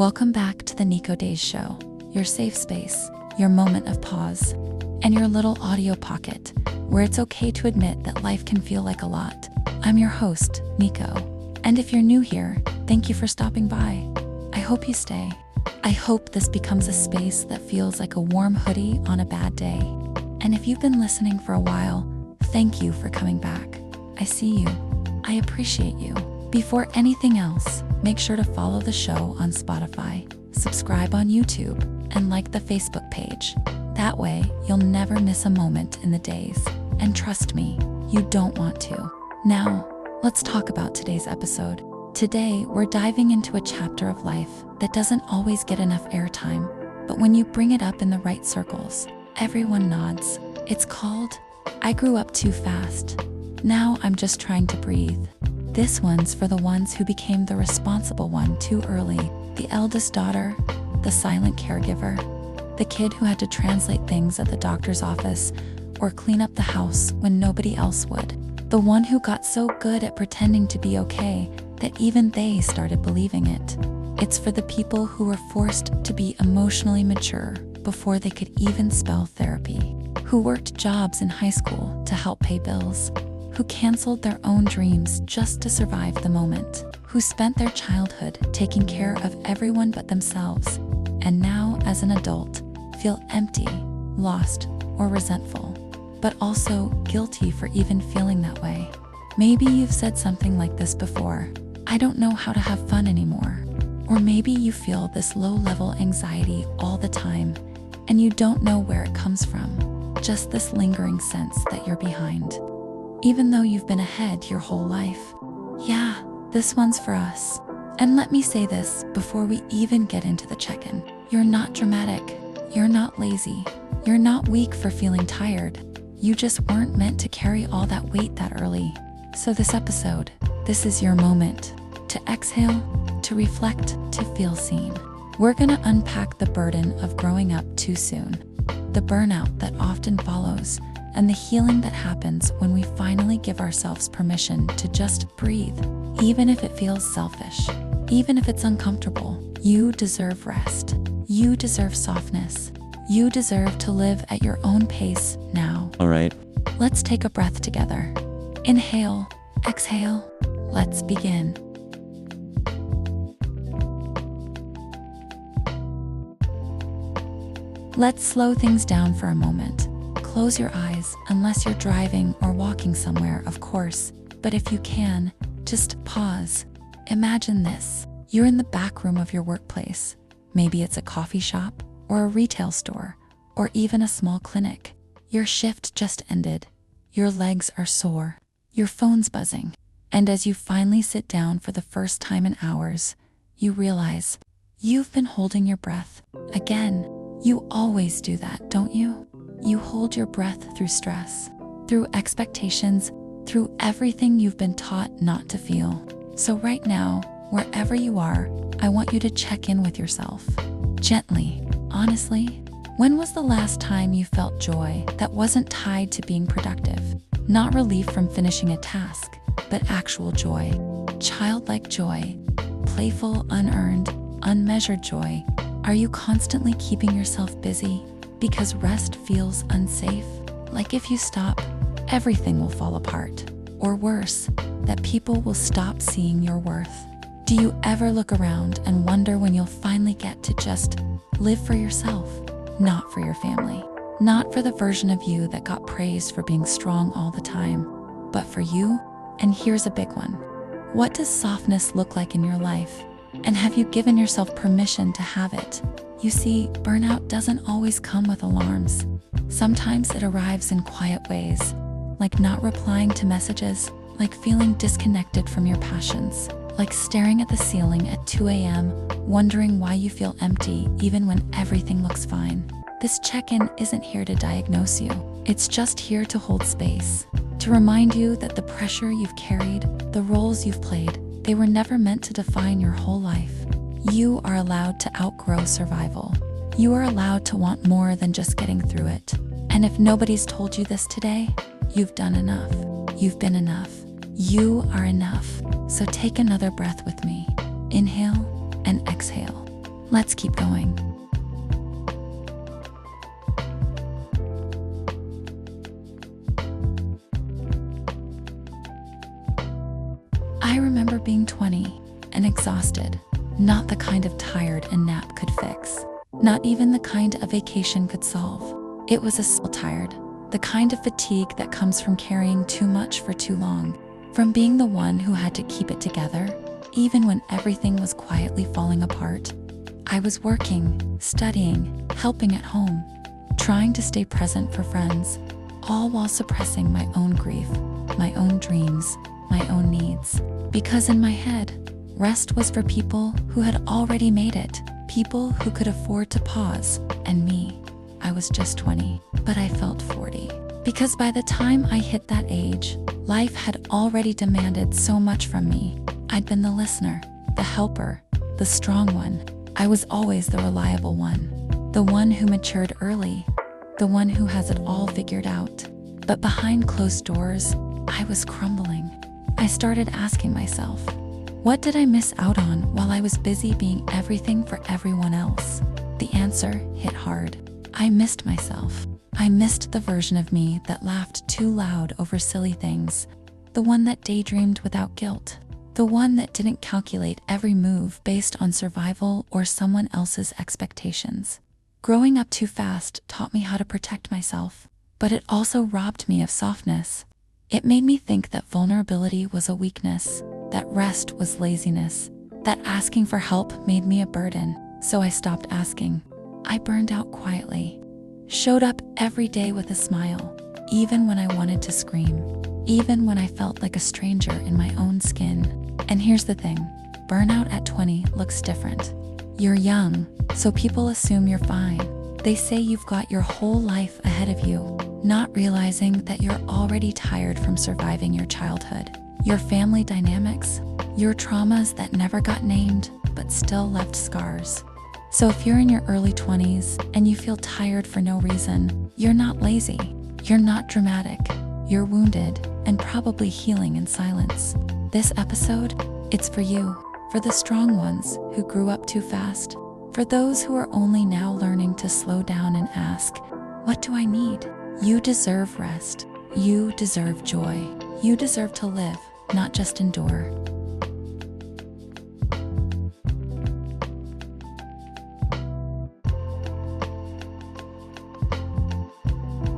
Welcome back to the Nikko Daze Show, your safe space, your moment of pause, and your little audio pocket where it's okay to admit that life can feel like a lot. I'm your host, Nikko, and if you're new here, thank you for stopping by. I hope you stay. I hope this becomes a space that feels like a warm hoodie on a bad day. And if you've been listening for a while, thank you for coming back. I see you. I appreciate you. Before anything else, make sure to follow the show on Spotify, subscribe on YouTube, and like the Facebook page. That way, you'll never miss a moment in the days. And trust me, you don't want to. Now, let's talk about today's episode. Today, we're diving into a chapter of life that doesn't always get enough airtime, but when you bring it up in the right circles, everyone nods. It's called, I Grew Up Too Fast. Now I'm just trying to breathe. This one's for the ones who became the responsible one too early, the eldest daughter, the silent caregiver, the kid who had to translate things at the doctor's office or clean up the house when nobody else would, the one who got so good at pretending to be okay that even they started believing it. It's for the people who were forced to be emotionally mature before they could even spell therapy, who worked jobs in high school to help pay bills, who canceled their own dreams just to survive the moment, who spent their childhood taking care of everyone but themselves, and now as an adult feel empty, lost, or resentful, but also guilty for even feeling that way. Maybe you've said something like this before, I don't know how to have fun anymore. Or maybe you feel this low-level anxiety all the time, and you don't know where it comes from, just this lingering sense that you're behind, even though you've been ahead your whole life. Yeah, this one's for us. And let me say this before we even get into the check-in. You're not dramatic. You're not lazy. You're not weak for feeling tired. You just weren't meant to carry all that weight that early. So this episode, this is your moment to exhale, to reflect, to feel seen. We're gonna unpack the burden of growing up too soon, the burnout that often follows, and the healing that happens when we finally give ourselves permission to just breathe, even if it feels selfish, even if it's uncomfortable. You deserve rest. You deserve softness. You deserve to live at your own pace now. All right. Let's take a breath together. Inhale, exhale. Let's begin. Let's slow things down for a moment. Close your eyes, unless you're driving or walking somewhere, of course. But if you can, just pause. Imagine this. You're in the back room of your workplace. Maybe it's a coffee shop, or a retail store, or even a small clinic. Your shift just ended. Your legs are sore. Your phone's buzzing. And as you finally sit down for the first time in hours, you realize you've been holding your breath. Again, you always do that, don't you? You hold your breath through stress, through expectations, through everything you've been taught not to feel. So right now, wherever you are, I want you to check in with yourself. Gently, honestly. When was the last time you felt joy that wasn't tied to being productive? Not relief from finishing a task, but actual joy. Childlike joy. Playful, unearned, unmeasured joy. Are you constantly keeping yourself busy because rest feels unsafe? Like if you stop, everything will fall apart. Or worse, that people will stop seeing your worth. Do you ever look around and wonder when you'll finally get to just live for yourself? Not for your family. Not for the version of you that got praised for being strong all the time, but for you. And here's a big one. What does softness look like in your life? And have you given yourself permission to have it? You see, burnout doesn't always come with alarms. Sometimes it arrives in quiet ways, like not replying to messages, like feeling disconnected from your passions, like staring at the ceiling at 2 a.m., wondering why you feel empty even when everything looks fine. This check-in isn't here to diagnose you. It's just here to hold space, to remind you that the pressure you've carried, the roles you've played, they were never meant to define your whole life. You are allowed to outgrow survival. You are allowed to want more than just getting through it. And if nobody's told you this today, you've done enough. You've been enough. You are enough. So take another breath with me. Inhale and exhale. Let's keep going. I remember being 20 and exhausted, not the kind of tired a nap could fix, not even the kind a vacation could solve. It was a soul tired, the kind of fatigue that comes from carrying too much for too long, from being the one who had to keep it together, even when everything was quietly falling apart. I was working, studying, helping at home, trying to stay present for friends, all while suppressing my own grief, my own dreams, my own needs. Because in my head, rest was for people who had already made it, people who could afford to pause, and me. I was just 20, but I felt 40. Because by the time I hit that age, life had already demanded so much from me. I'd been the listener, the helper, the strong one. I was always the reliable one, the one who matured early, the one who has it all figured out. But behind closed doors, I was crumbling. I started asking myself, what did I miss out on while I was busy being everything for everyone else? The answer hit hard. I missed myself. I missed the version of me that laughed too loud over silly things, the one that daydreamed without guilt, the one that didn't calculate every move based on survival or someone else's expectations. Growing up too fast taught me how to protect myself, but it also robbed me of softness. It made me think that vulnerability was a weakness, that rest was laziness, that asking for help made me a burden, so I stopped asking. I burned out quietly, showed up every day with a smile, even when I wanted to scream, even when I felt like a stranger in my own skin. And here's the thing, burnout at 20 looks different. You're young, so people assume you're fine. They say you've got your whole life ahead of you, not realizing that you're already tired from surviving your childhood, your family dynamics, your traumas that never got named but still left scars. So if you're in your early 20s and you feel tired for no reason, you're not lazy, you're not dramatic, you're wounded and probably healing in silence. This episode, it's for you, for the strong ones who grew up too fast, for those who are only now learning to slow down and ask, what do I need? You deserve rest. You deserve joy. You deserve to live, not just endure.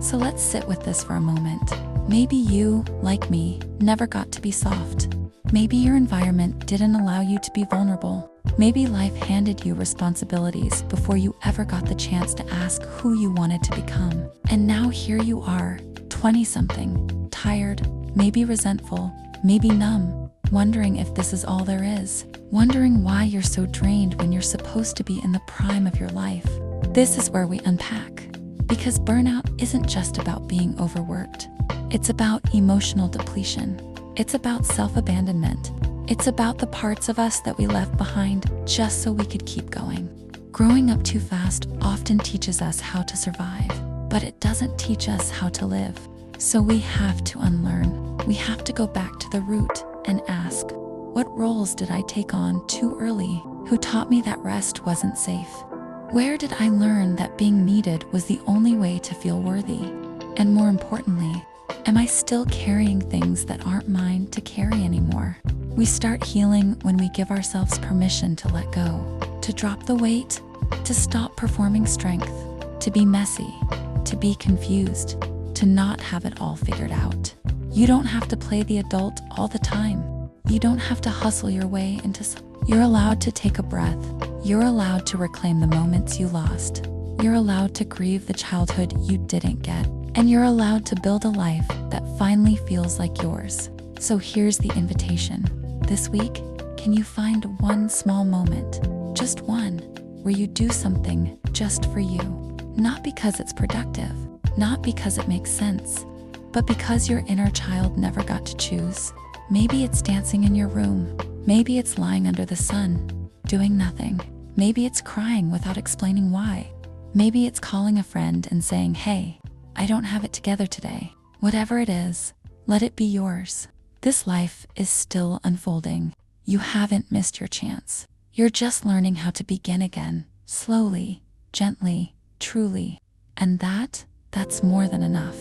So let's sit with this for a moment. Maybe you, like me, never got to be soft. Maybe your environment didn't allow you to be vulnerable. Maybe life handed you responsibilities before you ever got the chance to ask who you wanted to become. And now here you are, 20-something, tired, maybe resentful, maybe numb, wondering if this is all there is, wondering why you're so drained when you're supposed to be in the prime of your life. This is where we unpack. Because burnout isn't just about being overworked. It's about emotional depletion. It's about self-abandonment. It's about the parts of us that we left behind just so we could keep going. Growing up too fast often teaches us how to survive, but it doesn't teach us how to live. So we have to unlearn. We have to go back to the root and ask, what roles did I take on too early? Who taught me that rest wasn't safe? Where did I learn that being needed was the only way to feel worthy? And more importantly, am I still carrying things that aren't mine to carry anymore? We start healing when we give ourselves permission to let go, to drop the weight, to stop performing strength, to be messy, to be confused, to not have it all figured out. You don't have to play the adult all the time. You don't have to hustle your way into You're allowed to take a breath. You're allowed to reclaim the moments you lost. You're allowed to grieve the childhood you didn't get. And you're allowed to build a life that finally feels like yours. So here's the invitation. This week, can you find one small moment, just one, where you do something just for you? Not because it's productive, not because it makes sense, but because your inner child never got to choose. Maybe it's dancing in your room. Maybe it's lying under the sun, doing nothing. Maybe it's crying without explaining why. Maybe it's calling a friend and saying, hey, I don't have it together today. Whatever it is, let it be yours. This life is still unfolding. You haven't missed your chance. You're just learning how to begin again, slowly, gently, truly. And that's more than enough.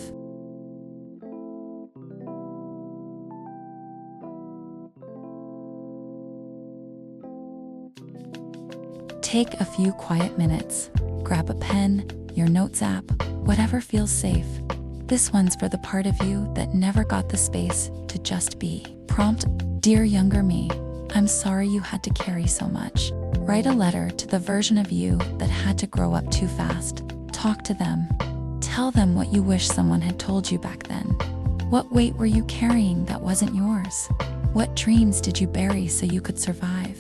Take a few quiet minutes. Grab a pen, your notes app, whatever feels safe. This one's for the part of you that never got the space to just be. Prompt: Dear younger me, I'm sorry you had to carry so much. Write a letter to the version of you that had to grow up too fast. Talk to them. Tell them what you wish someone had told you back then. What weight were you carrying that wasn't yours? What dreams did you bury so you could survive?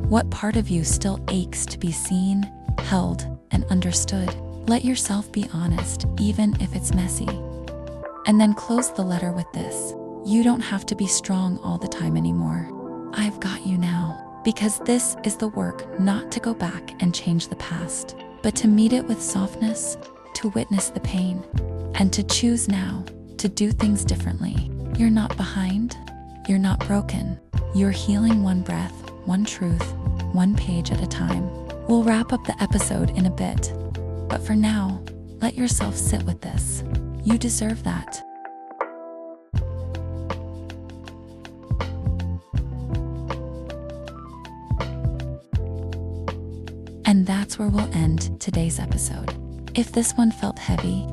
What part of you still aches to be seen, held, and understood? Let yourself be honest, even if it's messy. And then close the letter with this: you don't have to be strong all the time anymore. I've got you now. Because this is the work not to go back and change the past, but to meet it with softness, to witness the pain, and to choose now to do things differently. You're not behind. You're not broken. You're healing one breath, one truth, one page at a time. We'll wrap up the episode in a bit, but for now, let yourself sit with this. You deserve that. And that's where we'll end today's episode. If this one felt heavy,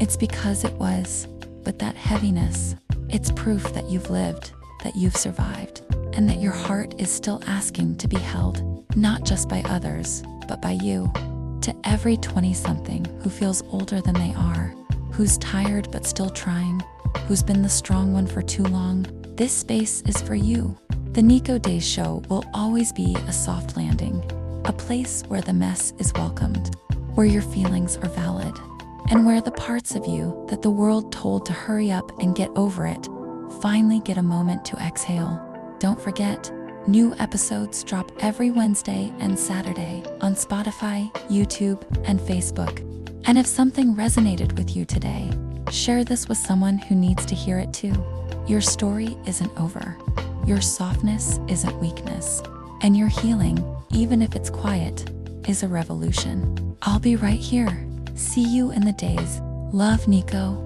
it's because it was, but that heaviness, it's proof that you've lived, that you've survived, and that your heart is still asking to be held, not just by others, but by you. To every 20-something who feels older than they are, who's tired but still trying, who's been the strong one for too long, this space is for you. The Nikko Daze Show will always be a soft landing, a place where the mess is welcomed, where your feelings are valid, and where the parts of you that the world told to hurry up and get over it finally get a moment to exhale. Don't forget, new episodes drop every Wednesday and Saturday on Spotify, YouTube, and Facebook. And if something resonated with you today, share this with someone who needs to hear it too. Your story isn't over. Your softness isn't weakness. And your healing, even if it's quiet, is a revolution. I'll be right here. See you in the days. Love, Nikko.